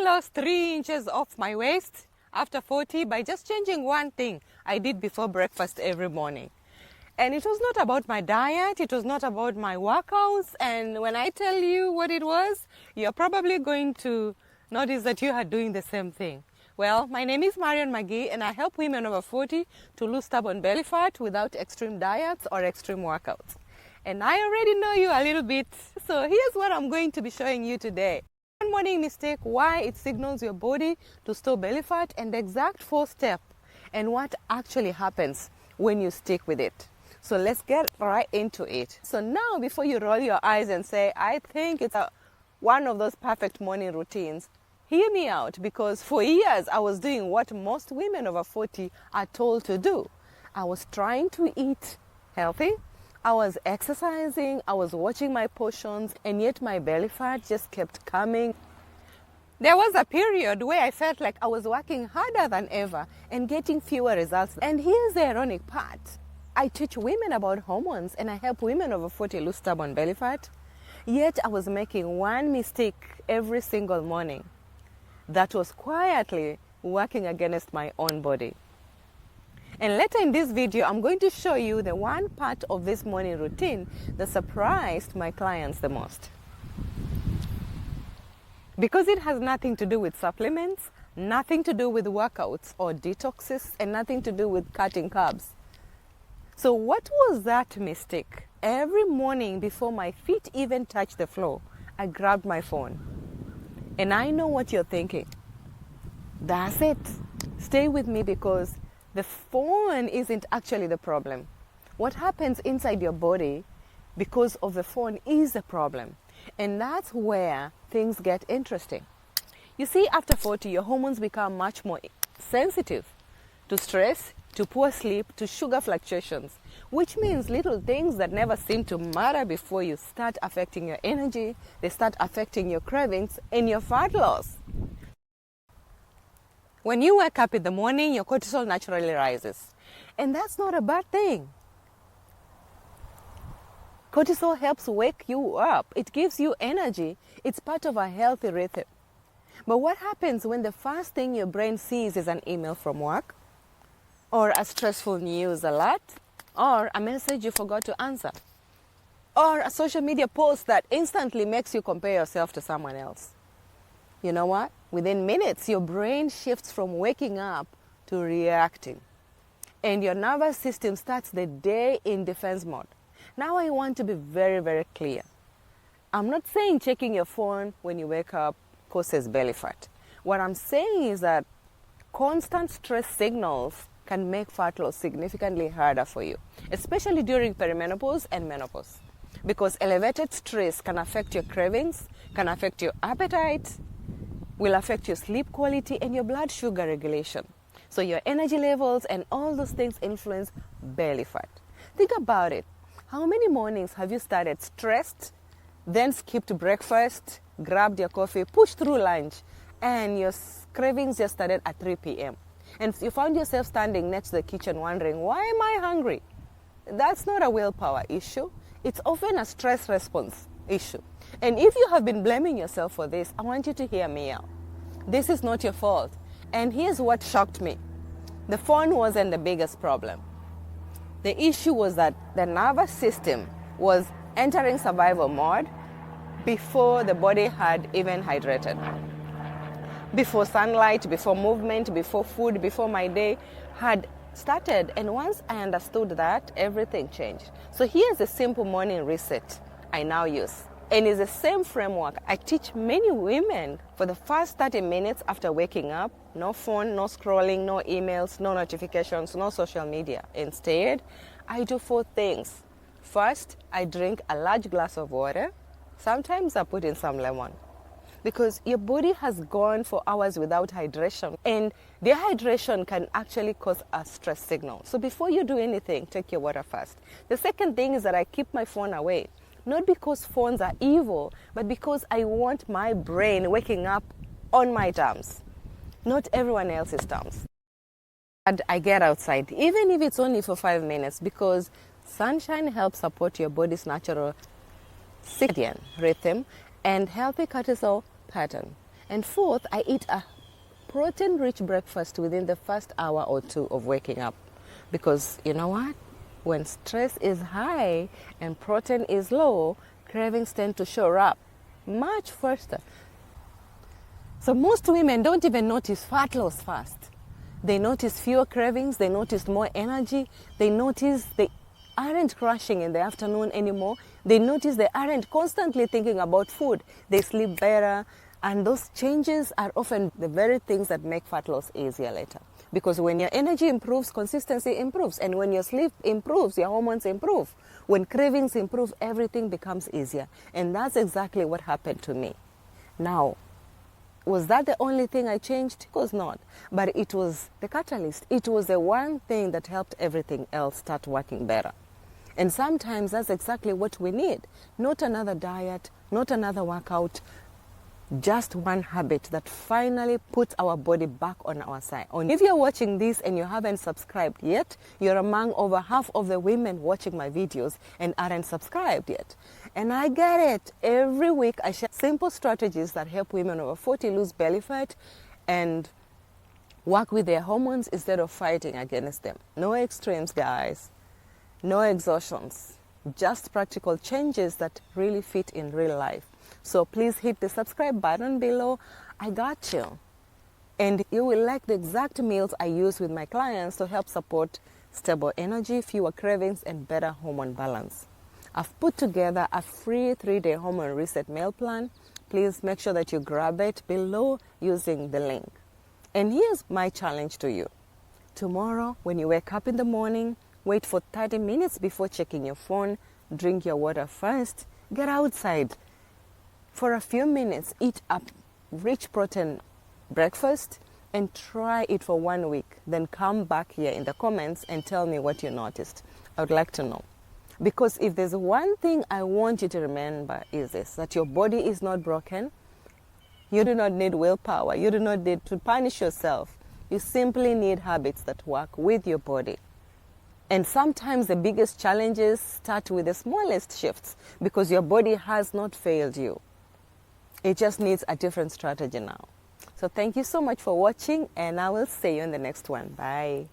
lost 3 inches off my waist after 40 by just changing one thing I did before breakfast every morning. And it was not about my diet, it was not about my workouts, and when I tell you what it was, you're probably going to notice that you are doing the same thing. Well, my name is Marion McGee, and I help women over 40 to lose stubborn belly fat without extreme diets or extreme workouts. And I already know you a little bit, so here's what I'm going to be showing you today. One morning mistake, why it signals your body to store belly fat, and the exact 4 steps and what actually happens when you stick with it. So let's get right into it. So now, before you roll your eyes and say, I think it's one of those perfect morning routines, hear me out, because for years I was doing what most women over 40 are told to do. I was trying to eat healthy, I was exercising, I was watching my portions, and yet my belly fat just kept coming. There was a period where I felt like I was working harder than ever and getting fewer results. And here's the ironic part. I teach women about hormones and I help women over 40 lose stubborn belly fat. Yet I was making one mistake every single morning that was quietly working against my own body. And later in this video, I'm going to show you the one part of this morning routine that surprised my clients the most. Because it has nothing to do with supplements, nothing to do with workouts or detoxes, and nothing to do with cutting carbs. So what was that mistake? Every morning before my feet even touched the floor, I grabbed my phone. And I know what you're thinking. That's it. Stay with me, because the phone isn't actually the problem. What happens inside your body because of the phone is the problem. And that's where things get interesting. You see, after 40, your hormones become much more sensitive to stress, to poor sleep, to sugar fluctuations, which means little things that never seemed to matter before you start affecting your energy, they start affecting your cravings and your fat loss. When you wake up in the morning, your cortisol naturally rises. And that's not a bad thing. Cortisol helps wake you up. It gives you energy. It's part of a healthy rhythm. But what happens when the first thing your brain sees is an email from work, or a stressful news alert, or a message you forgot to answer, or a social media post that instantly makes you compare yourself to someone else? You know what? Within minutes, your brain shifts from waking up to reacting. And your nervous system starts the day in defense mode. Now I want to be very, very clear. I'm not saying checking your phone when you wake up causes belly fat. What I'm saying is that constant stress signals can make fat loss significantly harder for you, especially during perimenopause and menopause. Because elevated stress can affect your cravings, can affect your appetite, will affect your sleep quality and your blood sugar regulation. So your energy levels and all those things influence belly fat. Think about it. How many mornings have you started stressed, then skipped breakfast, grabbed your coffee, pushed through lunch, and your cravings just started at 3 p.m.? And you found yourself standing next to the kitchen wondering, why am I hungry? That's not a willpower issue. It's often a stress response issue. And if you have been blaming yourself for this, I want you to hear me out. This is not your fault. And here's what shocked me. The phone wasn't the biggest problem. The issue was that the nervous system was entering survival mode before the body had even hydrated. Before sunlight, before movement, before food, before my day had started. And once I understood that, everything changed. So here's a simple morning reset I now use. And it's the same framework I teach many women. For the first 30 minutes after waking up, no phone, no scrolling, no emails, no notifications, no social media. Instead, I do 4 things. First, I drink a large glass of water. Sometimes I put in some lemon. Because your body has gone for hours without hydration, and dehydration can actually cause a stress signal. So before you do anything, take your water first. The second thing is that I keep my phone away. Not because phones are evil, but because I want my brain waking up on my terms, not everyone else's terms. And I get outside, even if it's only for 5 minutes, because sunshine helps support your body's natural circadian rhythm and healthy cortisol pattern. And fourth, I eat a protein-rich breakfast within the first hour or two of waking up. Because you know what? When stress is high and protein is low, cravings tend to show up much faster. So most women don't even notice fat loss fast. They notice fewer cravings, they notice more energy, they notice they aren't crashing in the afternoon anymore, they notice they aren't constantly thinking about food, they sleep better, and those changes are often the very things that make fat loss easier later. Because when your energy improves, consistency improves, and when your sleep improves, your hormones improve. When cravings improve, everything becomes easier. And that's exactly what happened to me. Now, was that the only thing I changed? Of course not. But it was the catalyst. It was the one thing that helped everything else start working better. And sometimes that's exactly what we need. Not another diet, not another workout, just one habit that finally puts our body back on our side. If you're watching this and you haven't subscribed yet, you're among over half of the women watching my videos and aren't subscribed yet. And I get it. Every week I share simple strategies that help women over 40 lose belly fat and work with their hormones instead of fighting against them. No extremes, guys. No exhaustions. Just practical changes that really fit in real life. So please hit the subscribe button below. I got you. And you will like the exact meals I use with my clients to help support stable energy, fewer cravings, and better hormone balance. I've put together a free 3-day hormone reset meal plan. Please make sure that you grab it below using the link. And here's my challenge to you. Tomorrow, when you wake up in the morning, wait for 30 minutes before checking your phone, drink your water first, get outside. For a few minutes, eat a rich protein breakfast and try it for 1 week. Then come back here in the comments and tell me what you noticed. I would like to know. Because if there's one thing I want you to remember is this, that your body is not broken. You do not need willpower. You do not need to punish yourself. You simply need habits that work with your body. And sometimes the biggest challenges start with the smallest shifts because your body has not failed you. It just needs a different strategy now. So thank you so much for watching, and I will see you in the next one. Bye.